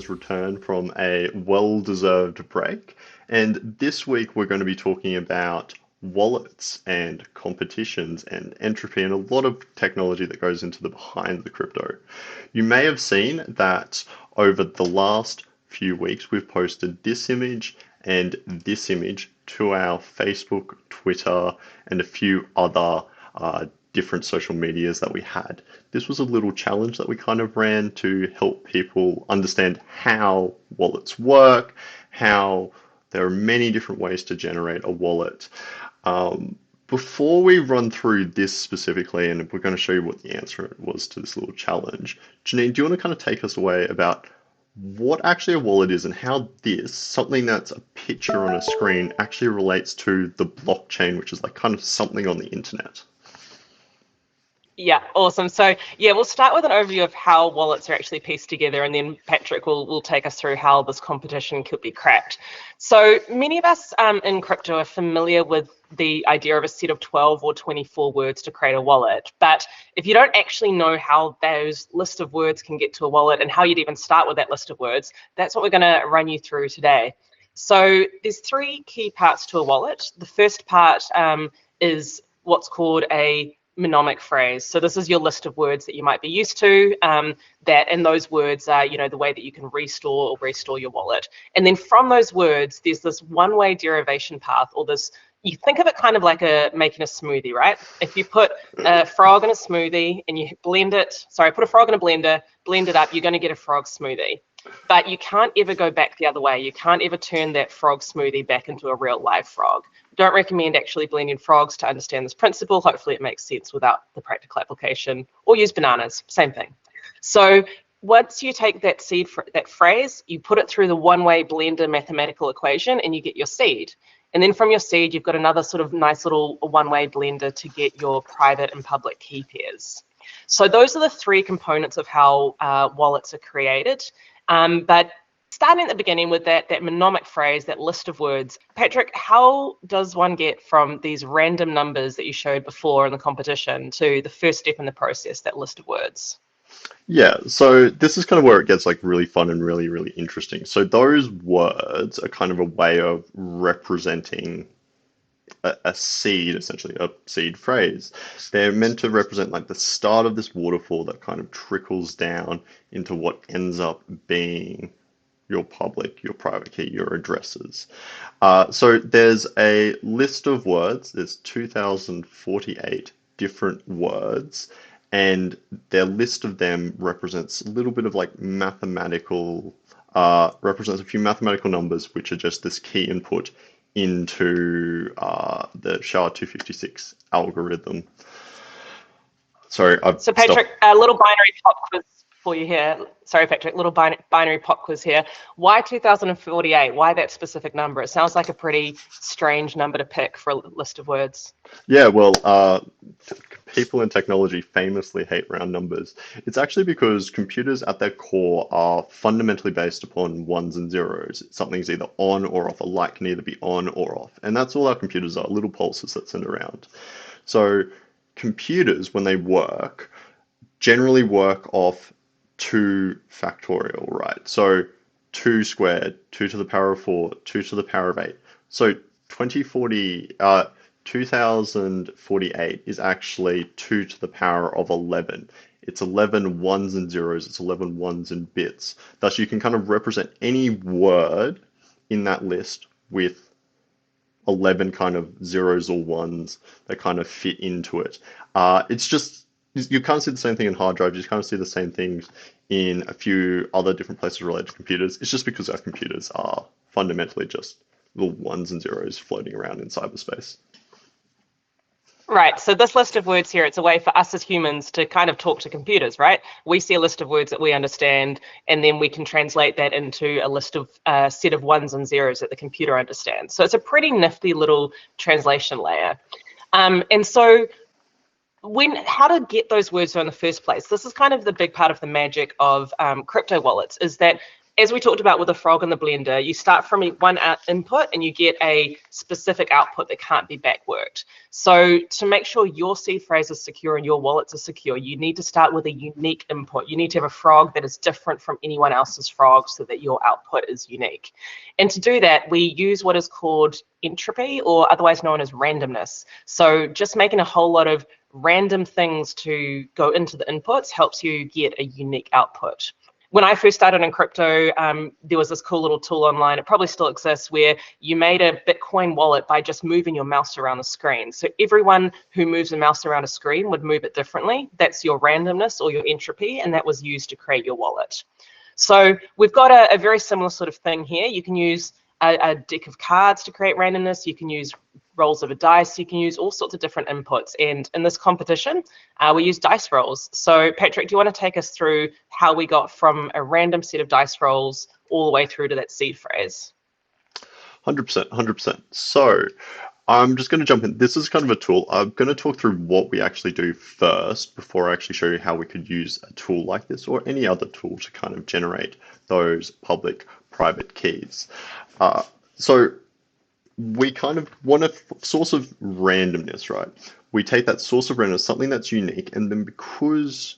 has returned from a well-deserved break. And this week we're going to be talking about wallets and competitions and entropy and a lot of technology that goes into the behind the crypto. You may have seen that over the last few weeks we've posted this image and this image to our Facebook, Twitter, and a few other different social medias that we had. This was a little challenge that we kind of ran to help people understand how wallets work, how there are many different ways to generate a wallet. Before we run through this specifically, and we're going to show you what the answer was to this little challenge, Janine, do you want to kind of take us away about what actually a wallet is and how this, something that's a picture on a screen, actually relates to the blockchain, which is like kind of something on the internet? Yeah, awesome. So yeah, we'll start with an overview of how wallets are actually pieced together, and then Patrick will take us through how this competition could be cracked. So many of us in crypto are familiar with the idea of a set of 12 or 24 words to create a wallet. But if you don't actually know how those list of words can get to a wallet and how you'd even start with that list of words, that's what we're going to run you through today. So there's three key parts to a wallet. The first part is what's called a mnemonic phrase. So this is your list of words that you might be used to, and those words are, the way that you can restore your wallet. And then from those words, there's this one-way derivation path, or this, you think of it kind of like making a smoothie, right? If you put a frog in a smoothie and you put a frog in a blender, blend it up, you're going to get a frog smoothie. But you can't ever go back the other way. You can't ever turn that frog smoothie back into a real live frog. Don't recommend actually blending frogs to understand this principle. Hopefully it makes sense without the practical application. Or use bananas, same thing. So once you take that that phrase, you put it through the one-way blender mathematical equation and you get your seed. And then from your seed, you've got another sort of nice little one-way blender to get your private and public key pairs. So those are the three components of how wallets are created. But starting at the beginning with that mnemonic phrase, that list of words, Patrick, how does one get from these random numbers that you showed before in the competition to the first step in the process, that list of words? Yeah, so this is kind of where it gets like really fun and really, really interesting. So those words are kind of a way of representing a seed, essentially, a seed phrase. They're meant to represent like the start of this waterfall that kind of trickles down into what ends up being your public, your private key, your addresses. So there's a list of words. There's 2048 different words, and their list of them represents a little bit of like mathematical, represents a few mathematical numbers, which are just this key input into the SHA-256 algorithm. Sorry, So Patrick, a little binary pop quiz for you here. Sorry, Patrick, little binary pop quiz here. Why 2048? Why that specific number? It sounds like a pretty strange number to pick for a list of words. Yeah, well, people in technology famously hate round numbers. It's actually because computers at their core are fundamentally based upon ones and zeros. Something's either on or off. A light can either be on or off. And that's all our computers are, little pulses that send around. So computers, when they work, generally work off 2 factorial, right? So 2 squared, 2 to the power of 4, 2 to the power of 8. So 2048 is actually 2 to the power of 11. It's 11 ones and zeros, it's 11 ones and bits. Thus, you can kind of represent any word in that list with 11 kind of zeros or ones that kind of fit into it. It's just, you can't see the same thing in hard drives, you can't see the same things in a few other different places related to computers. It's just because our computers are fundamentally just little ones and zeros floating around in cyberspace. Right, so this list of words here, it's a way for us as humans to kind of talk to computers, right? We see a list of words that we understand, and then we can translate that into a list of set of ones and zeros that the computer understands. So it's a pretty nifty little translation layer. And so how to get those words in the first place? This is kind of the big part of the magic of crypto wallets, is that as we talked about with the frog and the blender, you start from one input and you get a specific output that can't be backworked. So to make sure your seed phrase is secure and your wallets are secure, you need to start with a unique input. You need to have a frog that is different from anyone else's frog so that your output is unique. And to do that, we use what is called entropy, or otherwise known as randomness. So just making a whole lot of random things to go into the inputs helps you get a unique output. When I first started in crypto, there was this cool little tool online, it probably still exists, where you made a Bitcoin wallet by just moving your mouse around the screen. So everyone who moves a mouse around a screen would move it differently. That's your randomness or your entropy, and that was used to create your wallet. So we've got a very similar sort of thing here. You can use a deck of cards to create randomness. You can use rolls of a dice. You can use all sorts of different inputs. And in this competition, we use dice rolls. So Patrick, do you want to take us through how we got from a random set of dice rolls all the way through to that seed phrase? 100%, 100%. So I'm just going to jump in. This is kind of a tool. I'm going to talk through what we actually do first before I actually show you how we could use a tool like this or any other tool to kind of generate those public private keys. So we kind of want a source of randomness, right? We take that source of randomness, something that's unique, and then because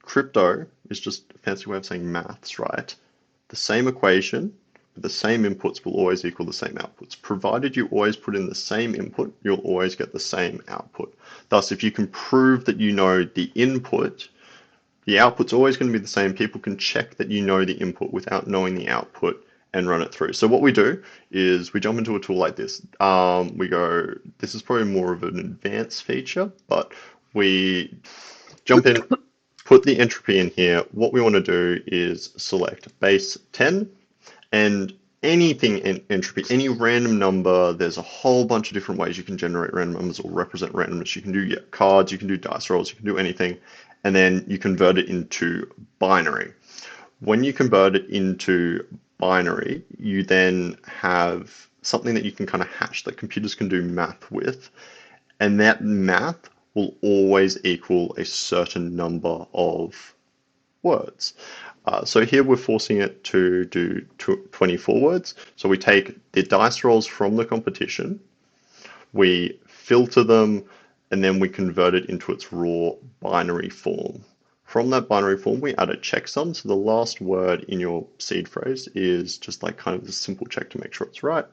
crypto is just a fancy way of saying maths, right? The same equation with the same inputs will always equal the same outputs. Provided you always put in the same input, you'll always get the same output. Thus, if you can prove that you know the input, the output's always going to be the same. People can check that you know the input without knowing the output and run it through. So what we do is we jump into a tool like this. We go, this is probably more of an advanced feature, but we jump in, put the entropy in here. What we want to do is select base 10 and anything in entropy, any random number. There's a whole bunch of different ways you can generate random numbers or represent randomness. You can do cards, you can do dice rolls, you can do anything, and then you convert it into binary. When you convert it into binary, you then have something that you can kind of hash that computers can do math with, and that math will always equal a certain number of words. So here we're forcing it to do 24 words. So we take the dice rolls from the competition, we filter them, and then we convert it into its raw binary form. From that binary form, we add a checksum. So the last word in your seed phrase is just like kind of a simple check to make sure it's right.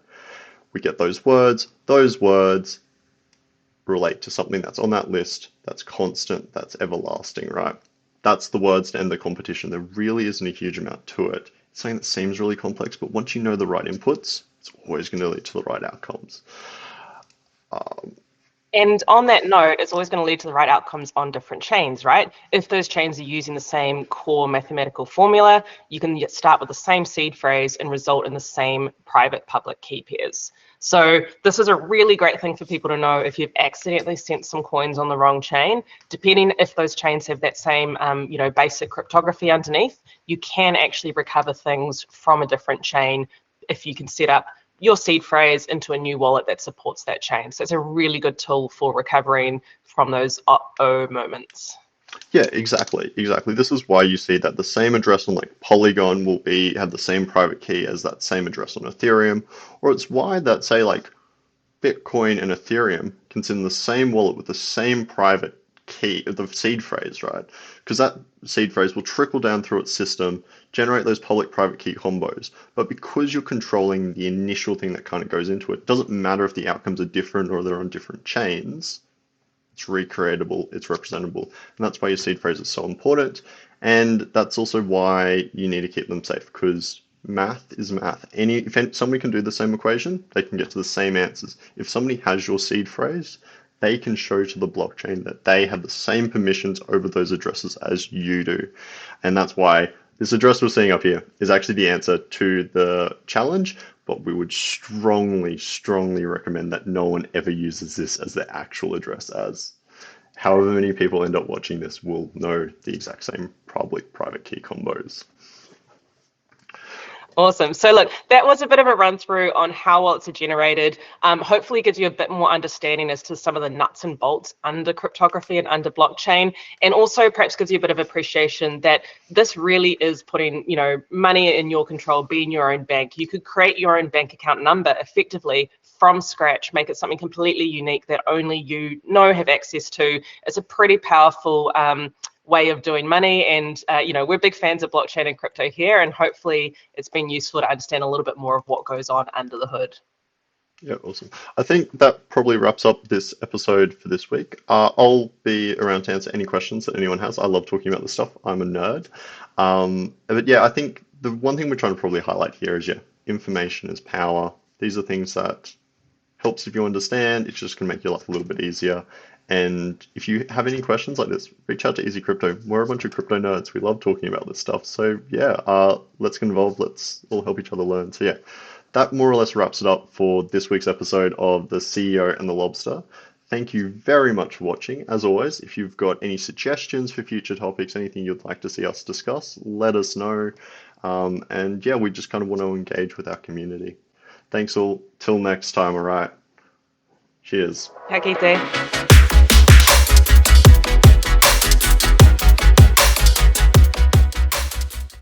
We get those words. Those words relate to something that's on that list, that's constant, that's everlasting, right? That's the words to end the competition. There really isn't a huge amount to it. It's something that seems really complex, but once you know the right inputs, it's always going to lead to the right outcomes. And on that note, it's always going to lead to the right outcomes on different chains, right? If those chains are using the same core mathematical formula, you can start with the same seed phrase and result in the same private public key pairs. So this is a really great thing for people to know if you've accidentally sent some coins on the wrong chain. Depending if those chains have that same, basic cryptography underneath, you can actually recover things from a different chain if you can set up your seed phrase into a new wallet that supports that chain. So it's a really good tool for recovering from those uh-oh moments. Yeah, exactly. This is why you see that the same address on like Polygon will have the same private key as that same address on Ethereum, or it's why that say like Bitcoin and Ethereum can sit in the same wallet with the same private key, the seed phrase, right? Because that seed phrase will trickle down through its system, generate those public-private key combos. But because you're controlling the initial thing that kind of goes into it, it doesn't matter if the outcomes are different or they're on different chains. It's recreatable, it's representable, and that's why your seed phrase is so important. And that's also why you need to keep them safe, because math is math. If somebody can do the same equation, they can get to the same answers. If somebody has your seed phrase, they can show to the blockchain that they have the same permissions over those addresses as you do. And that's why this address we're seeing up here is actually the answer to the challenge, but we would strongly, strongly recommend that no one ever uses this as their actual address, as however many people end up watching this will know the exact same public private key combos. Awesome. So look, that was a bit of a run through on how wallets are generated. Hopefully gives you a bit more understanding as to some of the nuts and bolts under cryptography and under blockchain, and also perhaps gives you a bit of appreciation that this really is putting, money in your control, being your own bank. You could create your own bank account number effectively from scratch, make it something completely unique that only you know have access to. It's a pretty powerful way of doing money. And, we're big fans of blockchain and crypto here, and hopefully it's been useful to understand a little bit more of what goes on under the hood. Yeah, awesome. I think that probably wraps up this episode for this week. I'll be around to answer any questions that anyone has. I love talking about this stuff. I'm a nerd. But yeah, I think the one thing we're trying to probably highlight here is, yeah, information is power. These are things that helps if you understand. It's just going to make your life a little bit easier. And if you have any questions like this, reach out to Easy Crypto. We're a bunch of crypto nerds. We love talking about this stuff. So yeah, let's get involved. Let's all help each other learn. So yeah, that more or less wraps it up for this week's episode of the CEO and the Lobster. Thank you very much for watching. As always, if you've got any suggestions for future topics, anything you'd like to see us discuss, let us know. And yeah, we just kind of want to engage with our community. Thanks all. Till next time, all right. Cheers. Ka kite.